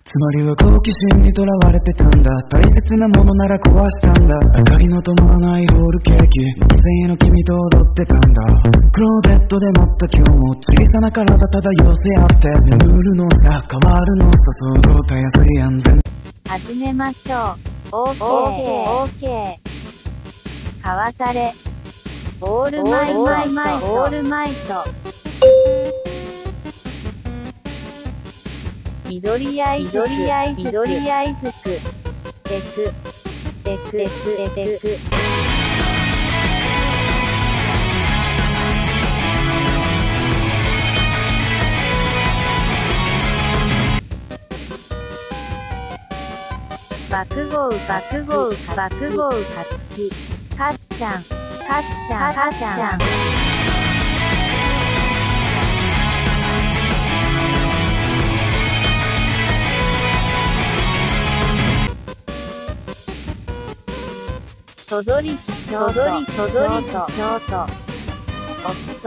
つまりは好奇心にとらわれてたんだ。大切なものなら壊したんだ。明かりの灯らないホールケーキ、突然の君と踊ってたんだ。黒ベッドで待った今日も小さな体ただ寄せ合って眠るのさ変わるのさ想像たやすい安全。始めましょう。OK。川たれ。オールマイト。緑合いづく。テク。爆豪かつき。かっちゃん。とどりきショート。おっと。